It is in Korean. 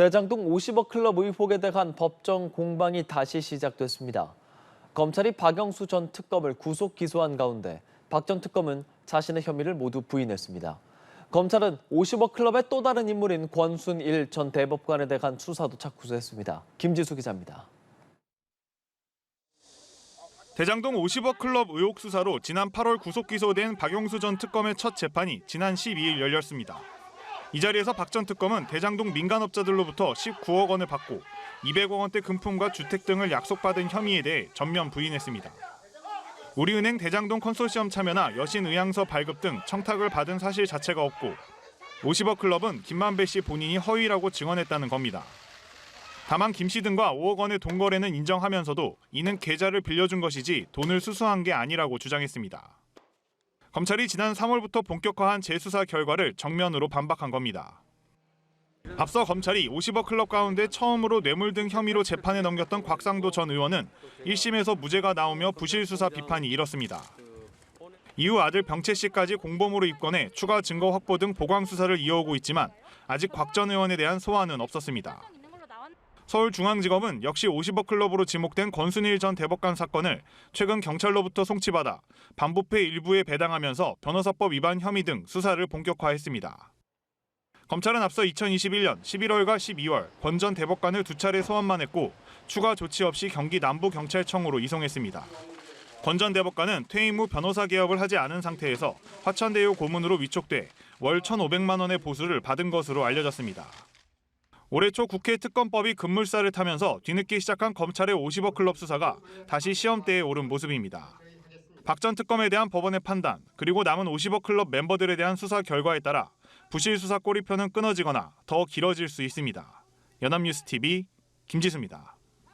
대장동 50억 클럽 의혹에 대한 법정 공방이 다시 시작됐습니다. 검찰이 박영수 전 특검을 구속 기소한 가운데 박 전 특검은 자신의 혐의를 모두 부인했습니다. 검찰은 50억 클럽의 또 다른 인물인 권순일 전 대법관에 대한 수사도 착수했습니다. 김지수 기자입니다. 대장동 50억 클럽 의혹 수사로 지난 8월 구속 기소된 박영수 전 특검의 첫 재판이 지난 12일 열렸습니다. 이 자리에서 박 전 특검은 대장동 민간업자들로부터 19억 원을 받고 200억 원대 금품과 주택 등을 약속받은 혐의에 대해 전면 부인했습니다. 우리은행 대장동 컨소시엄 참여나 여신 의향서 발급 등 청탁을 받은 사실 자체가 없고 50억 클럽은 김만배 씨 본인이 허위라고 증언했다는 겁니다. 다만 김 씨 등과 5억 원의 동거래는 인정하면서도 이는 계좌를 빌려준 것이지 돈을 수수한 게 아니라고 주장했습니다. 검찰이 지난 3월부터 본격화한 재수사 결과를 정면으로 반박한 겁니다. 앞서 검찰이 50억 클럽 가운데 처음으로 뇌물 등 혐의로 재판에 넘겼던 곽상도 전 의원은 1심에서 무죄가 나오며 부실 수사 비판이 일었습니다. 이후 아들 병채 씨까지 공범으로 입건해 추가 증거 확보 등 보강 수사를 이어오고 있지만 아직 곽 전 의원에 대한 소환은 없었습니다. 서울중앙지검은 역시 50억 클럽으로 지목된 권순일 전 대법관 사건을 최근 경찰로부터 송치받아 반부패 일부에 배당하면서 변호사법 위반 혐의 등 수사를 본격화했습니다. 검찰은 앞서 2021년 11월과 12월 권 전 대법관을 2차례 소환만 했고 추가 조치 없이 경기 남부경찰청으로 이송했습니다. 권 전 대법관은 퇴임 후 변호사 개업을 하지 않은 상태에서 화천대유 고문으로 위촉돼 월 1,500만 원의 보수를 받은 것으로 알려졌습니다. 올해 초 국회 특검법이 급물살을 타면서 뒤늦게 시작한 검찰의 50억 클럽 수사가 다시 시험대에 오른 모습입니다. 박 전 특검에 대한 법원의 판단, 그리고 남은 50억 클럽 멤버들에 대한 수사 결과에 따라 부실 수사 꼬리표는 끊어지거나 더 길어질 수 있습니다. 연합뉴스TV 김지수입니다.